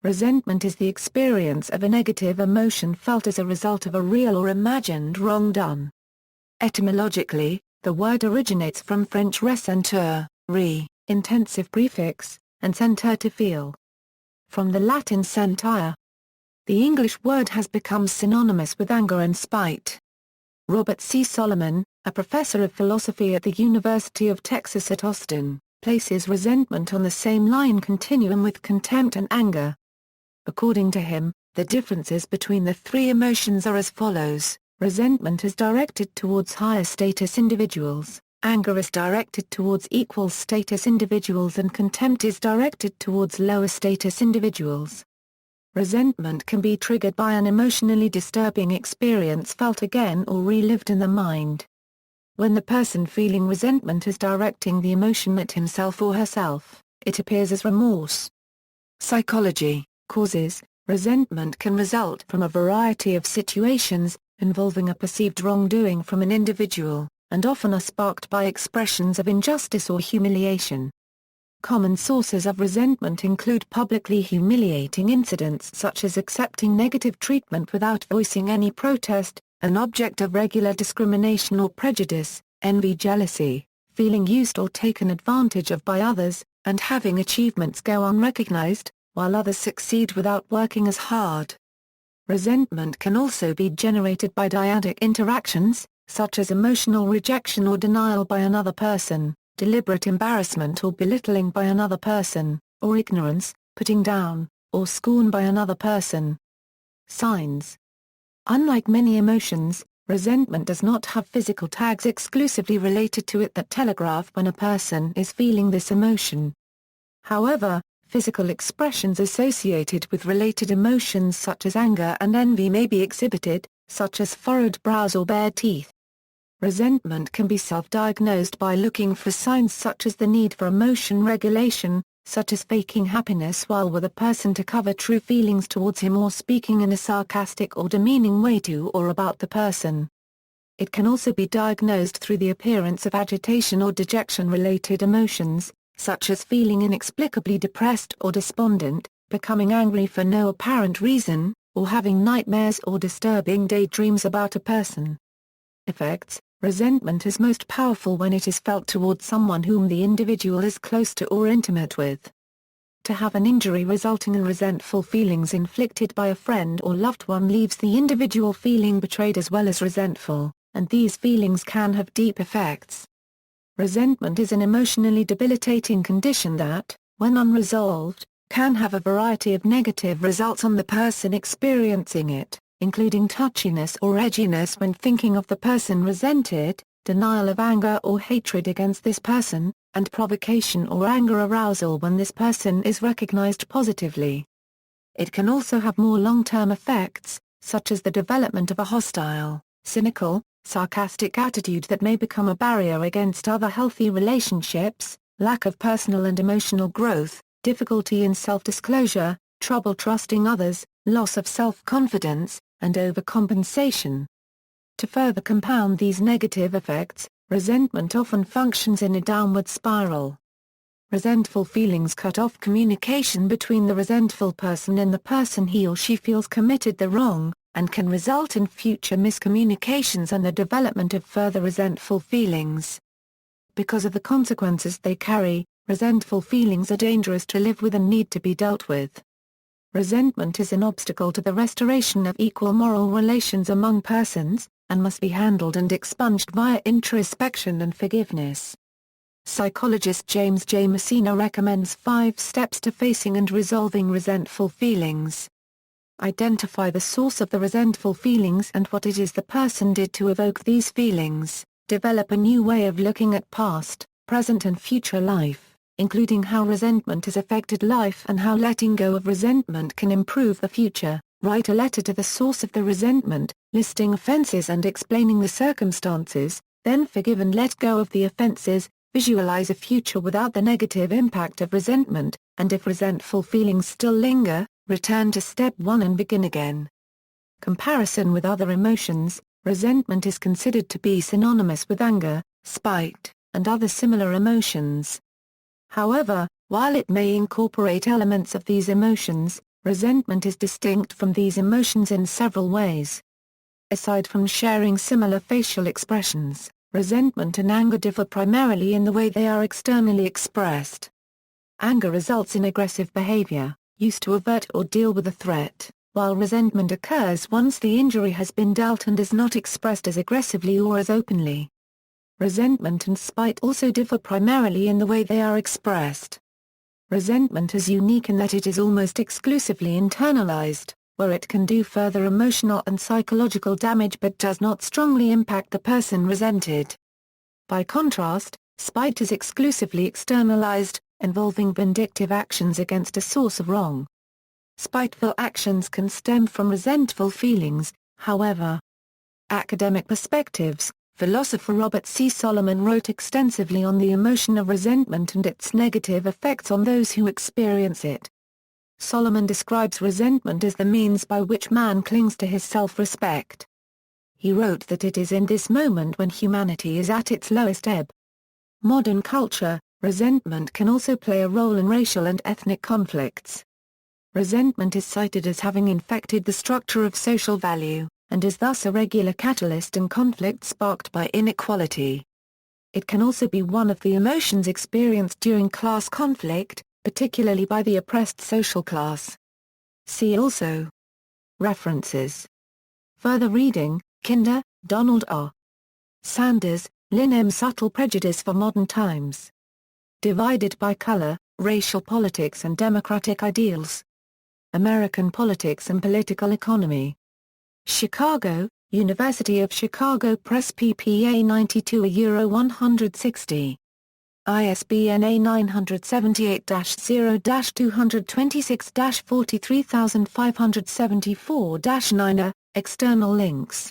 Resentment is the experience of a negative emotion felt as a result of a real or imagined wrong done. Etymologically, the word originates from French ressentir, intensive prefix, and sentir to feel. From the Latin sentire. The English word has become synonymous with anger and spite. Robert C. Solomon, a professor of philosophy at the University of Texas at Austin, places resentment on the same line continuum with contempt and anger. According to him, the differences between the three emotions are as follows: resentment is directed towards higher status individuals, anger is directed towards equal status individuals, and contempt is directed towards lower status individuals. Resentment can be triggered by an emotionally disturbing experience felt again or relived in the mind. When the person feeling resentment is directing the emotion at himself or herself, it appears as remorse. Psychology. Causes. Resentment can result from a variety of situations, involving a perceived wrongdoing from an individual, and often are sparked by expressions of injustice or humiliation. Common sources of resentment include publicly humiliating incidents such as accepting negative treatment without voicing any protest, an object of regular discrimination or prejudice, envy, jealousy, feeling used or taken advantage of by others, and having achievements go unrecognized, while others succeed without working as hard. Resentment can also be generated by dyadic interactions, such as emotional rejection or denial by another person, deliberate embarrassment or belittling by another person, or ignorance, putting down, or scorn by another person. Signs. Unlike many emotions, resentment does not have physical tags exclusively related to it that telegraph when a person is feeling this emotion. However, physical expressions associated with related emotions such as anger and envy may be exhibited, such as furrowed brows or bared teeth. Resentment can be self-diagnosed by looking for signs such as the need for emotion regulation, such as faking happiness while with a person to cover true feelings towards him, or speaking in a sarcastic or demeaning way to or about the person. It can also be diagnosed through the appearance of agitation or dejection-related emotions, such as feeling inexplicably depressed or despondent, becoming angry for no apparent reason, or having nightmares or disturbing daydreams about a person. Effects. Resentment is most powerful when it is felt towards someone whom the individual is close to or intimate with. To have an injury resulting in resentful feelings inflicted by a friend or loved one leaves the individual feeling betrayed as well as resentful, and these feelings can have deep effects. Resentment is an emotionally debilitating condition that, when unresolved, can have a variety of negative results on the person experiencing it, including touchiness or edginess when thinking of the person resented, denial of anger or hatred against this person, and provocation or anger arousal when this person is recognized positively. It can also have more long-term effects, such as the development of a hostile, cynical, sarcastic attitude that may become a barrier against other healthy relationships, lack of personal and emotional growth, difficulty in self-disclosure, trouble trusting others, loss of self-confidence, and overcompensation. To further compound these negative effects, resentment often functions in a downward spiral. Resentful feelings cut off communication between the resentful person and the person he or she feels committed the wrong, and can result in future miscommunications and the development of further resentful feelings. Because of the consequences they carry, resentful feelings are dangerous to live with and need to be dealt with. Resentment is an obstacle to the restoration of equal moral relations among persons, and must be handled and expunged via introspection and forgiveness. Psychologist James J. Messina recommends 5 steps to facing and resolving resentful feelings. Identify the source of the resentful feelings and what it is the person did to evoke these feelings. Develop a new way of looking at past, present and future life, including how resentment has affected life and how letting go of resentment can improve the future. Write a letter to the source of the resentment, listing offenses and explaining the circumstances, then forgive and let go of the offenses. Visualize a future without the negative impact of resentment, and if resentful feelings still linger, return to step 1 and begin again. Comparison with other emotions. Resentment is considered to be synonymous with anger, spite, and other similar emotions. However, while it may incorporate elements of these emotions, Resentment is distinct from these emotions in several ways. Aside from sharing similar facial expressions, resentment and anger differ primarily in the way they are externally expressed. Anger results in aggressive behavior, used to avert or deal with a threat, while resentment occurs once the injury has been dealt and is not expressed as aggressively or as openly. Resentment and spite also differ primarily in the way they are expressed. Resentment is unique in that it is almost exclusively internalized, where it can do further emotional and psychological damage but does not strongly impact the person resented. By contrast, spite is exclusively externalized, involving vindictive actions against a source of wrong. Spiteful actions can stem from resentful feelings, however. Academic Perspectives. Philosopher Robert C. Solomon wrote extensively on the emotion of resentment and its negative effects on those who experience it. Solomon describes resentment as the means by which man clings to his self-respect. He wrote that it is in this moment when humanity is at its lowest ebb. Modern culture, resentment can also play a role in racial and ethnic conflicts. Resentment is cited as having infected the structure of social value, and is thus a regular catalyst in conflict sparked by inequality. It can also be one of the emotions experienced during class conflict, particularly by the oppressed social class. See also. References. Further reading, Kinder, Donald R. Sanders, Lynn M. Subtle Prejudice for Modern Times. Divided by Color, Racial Politics and Democratic Ideals. American Politics and Political Economy. Chicago, University of Chicago Press ppA 92/160. ISBN A978-0-226-43574-9. External links